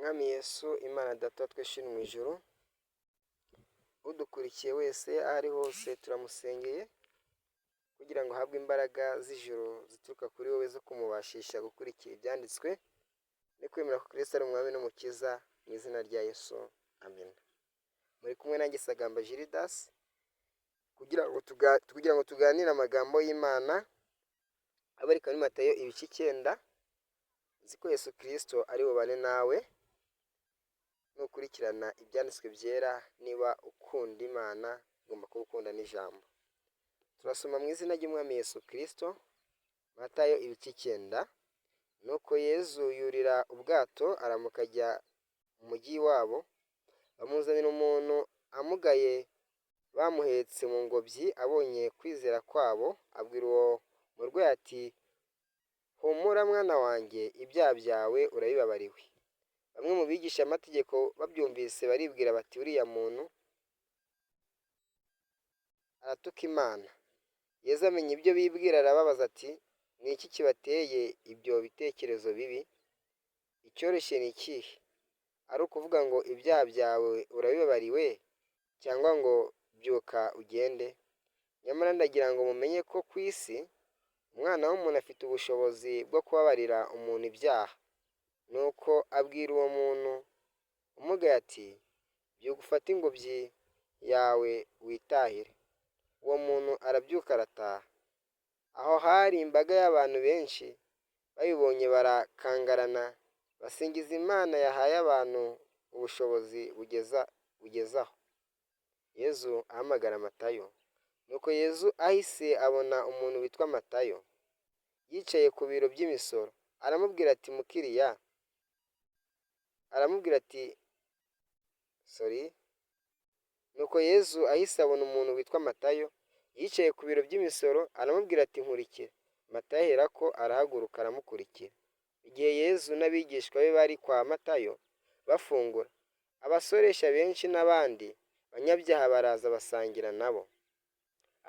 Mwami Yesu, Imana Data wa twese uri mu ijuru, udukurikiye wese aho ari hose turamusengeye kugira ngo ahabwe imbaraga z'ijuru zituruka kuri wowe zo kumubashisha gukurikira ibyanditswe no kwemera ko Kristo ari umwami n'umukiza mu izina rya Yesu, amen. Muri kumwe nanjye Sagamba Gildas kugira ngo tuganire amagambo y'Imana abarika muri Matayo ibice 9. Nzi ko Yesu Kristo ari bubane nawe nukurikirana ibyanditswe byera. Niba ukunda Imana ugomba kuba ukunda n'ijambo. Turasoma mu izina ry'Umwami Yesu Kristo, Matayo ibice 9. Nuko Yesu yurira ubwato aramuka ajya mu mujyi wabo, bamuzanira umuntu amugaye bamuhetse mu ngobyi. Abonye kwizera kwabo, abwira uwo murwayi ati, humura mwana wanjye, ibyaha byawe urabibabariwe. Bamwe mu bigisha amategeko babyumvise baribwira bati, uriya muntu aratuka Imana. Yesu amenya ibyo bibwira arababaza ati, ni iki kibateye ibyo bitekerezo bibi? Icyoroshye ni ikihe, ari ukuvuga ngo ibyaha byawe urabibabariwe, cyangwa ngo byuka ugende? Nyamara ndagira ngo mumenye ko ku isi umwana w'umuntu afite ubushobozi bwo kubabarira umuntu ibyaha. Nuko abwira uwo muntu umugaye ati, byuka ufate ingobyi yawe witahire. Uwo muntu arabyuka arataha. Aho hari imbaga y'abantu benshi, babibonye barakangarana basingiza Imana yahaye abantu ubushobozi bugezaho. Yesu ahamagara Matayo. Nuko Yesu ahise abona umuntu witwa Matayo yicaye ku biro by'imisoro. Aramubwira ati, mukiriya, Nuko Yesu ahise abona umuntu witwa Matayo yicaye ku biro by'imisoro. Aramubwira ati, nkurikira. Matayo aherako arahaguruka aramukurikira. Igihe Yesu n'abigishwa be bari kwa Matayo bafungura, abasoresha benshi n'abandi banyabyaha baraza basangira nabo.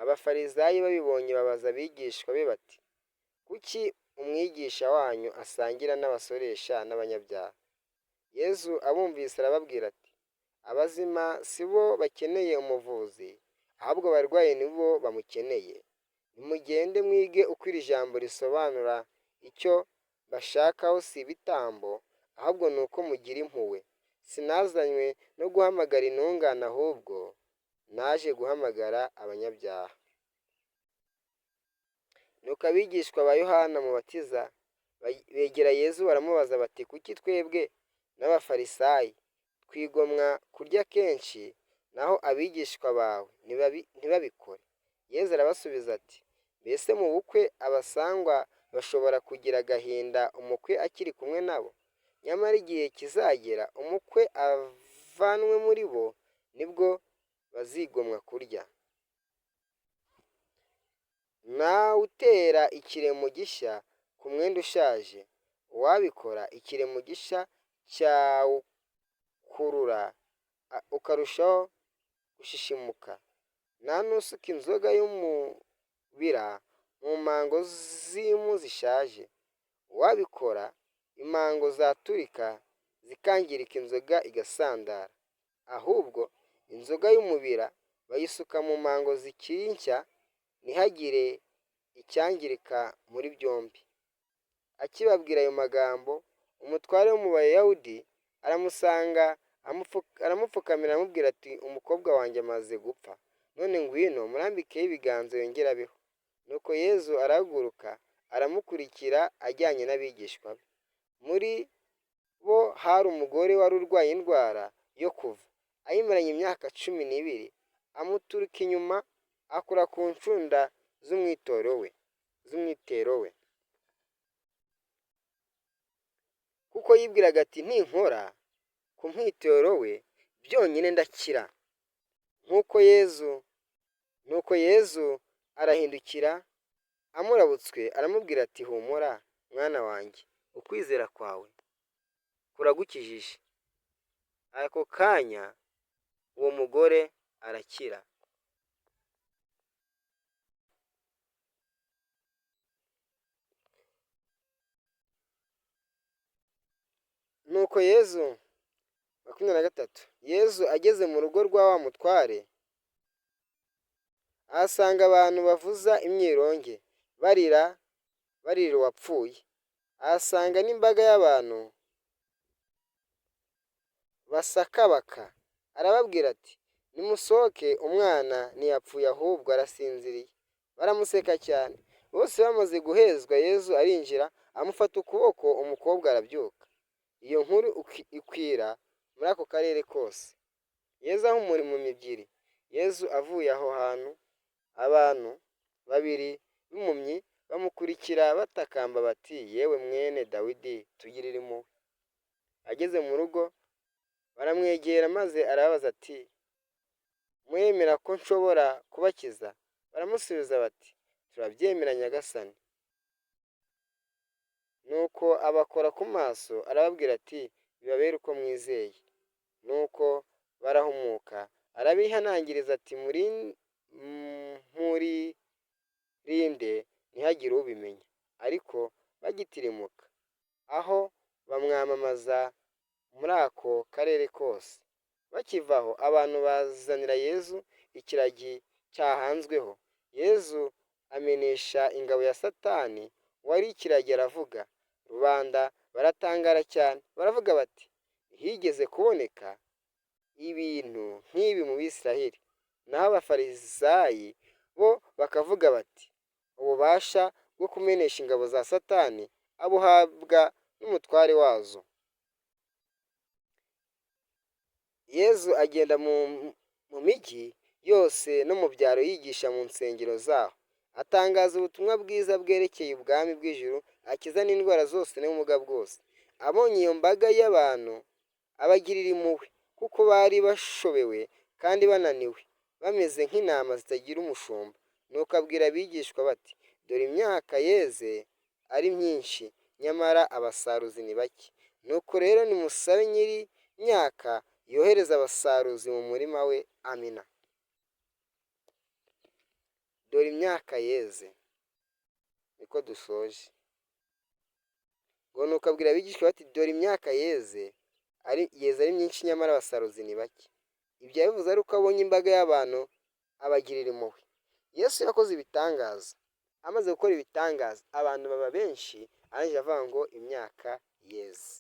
Abafarisayi babibonye babaza abigishwa be bati, kuki umwigisha wanyu asangira n'abasoresha n'abanyabyaha? Yesu abumvise arababwira ati, abazima si bo bakeneye umuvuzi, ahubwo abarwayi ni bo bamukeneye. Nimugende mwige uko iri jambo risobanura. Icyo bashakaho si ibitambo, ahubwo ni uko mugira impuhwe. Sinazanywe no guhamagara intungane, ahubwo naje guhamagara abanyabyaha. Nuko abigishwa ba Yohana Umubatiza begera Yesu baramubaza bati, kuki twebwe n'abafarisayi twigomwa kurya kenshi, naho abigishwa bawe ntibabikore? Yesu arabasubiza ati, mbese mu bukwe abasangwa bashobora kugira agahinda umukwe akiri kumwe nabo? Nyamara igihe kizagera umukwe avanwe muri bo, nibwo bazigomwa kurya. Ntawe utera ikiremo gishya ku mwenda ushaje. Uwabikora ikiremo gishya cyawukurura ukarushaho gushishimuka. Nta n'usuka inzoga y'umubira mu mpango z'impu zishaje. Uwabikora impango zaturika zikangirika, inzoga igasandara. Ahubwo inzoga y'umubira bayisuka mu mpango zikiri nshya, ntihagire icyangirika muri byombi. Akibabwira ayo magambo, umutware wo mu Bayahudi aramusanga, aramupfukamira aramubwira ati, umukobwa wanjye amaze gupfa, none ngwino murambikeho ibiganza yongere abeho. Nuko Yesu arahaguruka aramukurikira ajyanye n'abigishwa be. Muri bo hari umugore wari urwaye indwara yo kuva, ayimaranye imyaka 12. Amuturuka inyuma akora ku ncunda z'umwitero we, kuko yibwiraga ati, ninkora ku mwitero we byonyine ndakira. Nuko Yesu arahindukira amurabutswe aramubwira ati, humura mwana wanjye, ukwizera kwawe kuragukijije. Ako kanya uwo mugore arakira. Nuko Yesu 23. Yezu ageze mu rugo rwa wa mutware, ahasanga abantu bavuza imyironge barira uwapfuye. Ahasanga n'imbaga y'abantu basakabaka. Arababwira ati, nimusohoke, umwana ntiyapfuye ahubwo arasinziriye. Baramuseka cyane. Bose bamaze guhezwa, Yezu arinjira amufata ukuboko, umukobwa arabyuka. Iyo nkuru ikwira muri ako karere kose. Yezu ahumura impumyi ebyiri. Yezu avuye aho hantu, abantu babiri b'impumyi bamukurikira batakamba bati, yewe mwene Dawidi, tugirire impuhwe. Ageze mu rugo baramwegera maze arababaza ati, muremera ko nshobora kubakiza? Baramusubiza bati, turabyemera Nyagasani. Nuko abakora ku maso arababwira ati, bibabere uko mwizeye. Nuko barahumuka. Arabihanangiriza ati, muririnde ntihagire ubimenya. Ariko bagitirimuka aho bamwamamaza muri ako karere kose. Bakivaho abantu bazanira Yezu ikiragi cyahanzweho. Yezu amenesha ingabo ya Satani wari ikiragi, aravuga. Rubanda baratangara cyane, baravuga bati, higeze kuboneka ibintu nk'ibi mu Bisiraheli. Naho abafarisayi bo bakavuga bati, ububasha bwo kumenesha ingabo za Satani abuhabwa n'umutware wazo. Yezu agenda mu mijyi yose no mu byaro yigisha mu nsengero zaho, atangaza ubutumwa bwiza bwerekeye ubwami bw'ijuru, akiza n'indwara zose n'ubumuga bwose. Abonye iyo mbaga y'abantu abagirira impuhwe, kuko bari bashobewe kandi bananiwe, bameze nk'intama zitagira umushumba. Nuko abwira abigishwa bati, dore imyaka yeze ari myinshi, nyamara abasaruzi ni bake. Nuko rero nimusabe nyiri imyaka yohereza abasaruzi mu murima we. Amina. Dore imyaka yeze. Niko dusoje. Ngo nuko abwira abigishwa bati, dore imyaka yeze ari myinshi, nyamara abasaruzi ni bake. Ibyo yabivuze ari uko abonye imbaga y'abantu abagirira impuhwe. Yesu yakoze ibitangaza. Amaze gukora ibitangaza, abantu baba benshi, arangije avuga ngo imyaka yeze.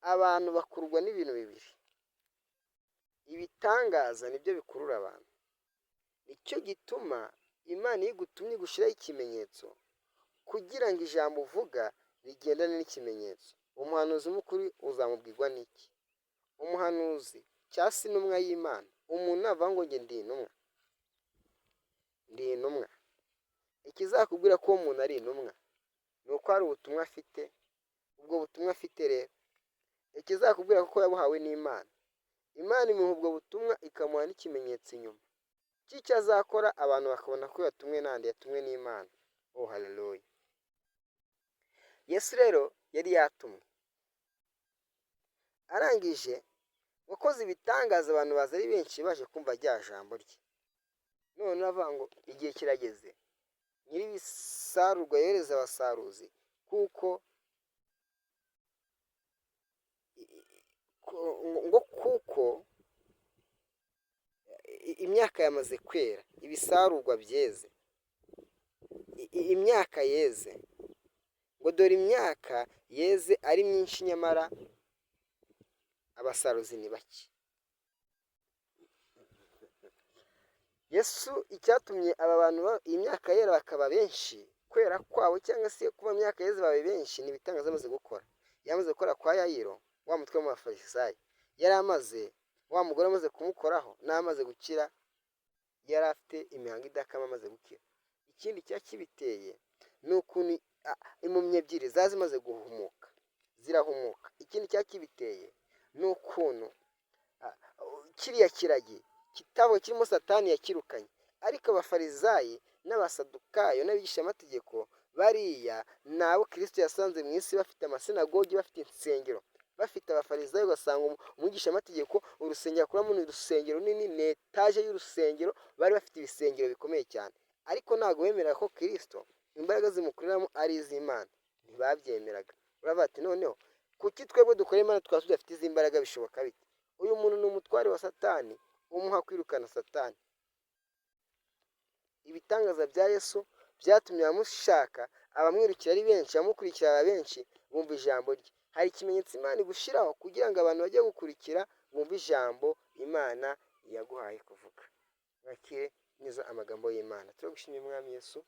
Abantu bakururwa n'ibintu bibiri. Ibitangaza nibyo bikurura abantu. Nicyo gituma Imana iyo igutumye igushyiraho ikimenyetso, kugira ngo ijambo uvuga rigendane n'ikimenyetso. Umuhanuzi w'ukuri uzamubwirwa n'iki? Umuhanuzi cyangwa se intumwa y'Imana, umuntu navuga ngo njye ndi intumwa, ikizakubwira ko uwo muntu ari intumwa ni uko hari ubutumwa afite. Ubwo butumwa afite rero, ikizakubwira ko yabuhawe n'Imana, Imana imuha ubwo butumwa ikamuha n'ikimenyetso inyuma cy'icyo azakora, abantu bakabona ko yatumwe n'andi, yatumwe n'Imana. Oh haleluya. Yesu rero yari yatumwe, arangije wakoze ibitangaza, abantu baza ari benshi baje kumva rya jambo rye. None uravuga ngo igihe kirageze, nyir'ibisarurwa yohereza abasaruzi, kuko imyaka yamaze kwera, ibisarurwa byeze, imyaka yeze. Ngo dore imyaka yeze ari myinshi, nyamara abasaruzi ni bake. Yesu icyatumye aba bantu iyi myaka yera bakaba benshi, kwera kwabo cyangwa se kuba imyaka yeze babe benshi, ni ibitangaza amaze gukora. Yamaze gukora kwa Yayiro, wa mutwe w'umufarisayi. Yari amaze, wa mugore amaze kumukoraho, n'amaze gukira, yari afite imihango idakama, amaze gukira. Ikindi cyari kibiteye ni ukuntu impumyi ebyiri zazi zimaze zirahumuka. Ikindi cyari kibiteye ni ukuntu kiriya kiragi kitabo kirimo Satani yakirukanye. Ariko abafarisayi n'abasadukayo n'abigishamategeko, bariya nabo Kristo yasanze mu isi bafite amasinagogi, bafite insengero, bafite abafarisayo. Ugasanga umwigishamategeko, urusengero akuramo ni urusengero runini, ni etaje y'urusengero, bari bafite ibisengero bikomeye cyane. Ariko ntabwo bemeraga ko Kristo imbaraga zimukuriramo ari iz'Imana, ntibabyemeraga. Uravuga ati noneho kuki twebwe dukora Imana twaba tudafite izi mbaraga? Bishoboka bite? Uyu muntu ni umutware wa Satani, umuha kwirukana Satani. Ibitangaza bya Yesu byatumye abamushaka, abamwirukira ari benshi, abamukurikira benshi bumva ijambo rye. Hari ikimenyetso Imana igushyiraho kugira ngo abantu bajye gukurikira, bumve ijambo Imana yaguhaye kuvuga. Mwakire neza amagambo y'Imana. Turagushimiye Mwami Yesu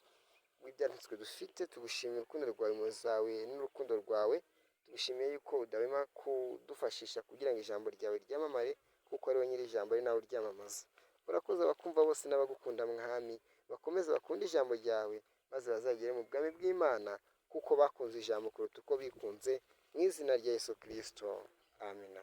w'ibyanditswe dufite, tugushimiye urukundo rwawe mu zawe n'urukundo rwawe, tugushimiye yuko udahwema kudufashisha kugira ngo ijambo ryawe ryamamare, kuko ari wowe nyiri ijambo, ari nawe uryamamaza. Urakoze abakumva bose n'abagukunda Mwami, bakomeze bakunde ijambo ryawe, maze bazagere mu bwami bw'Imana, kuko bakunze ijambo kuruta uko bikunze, mu izina rya Yesu Kristo. Amina.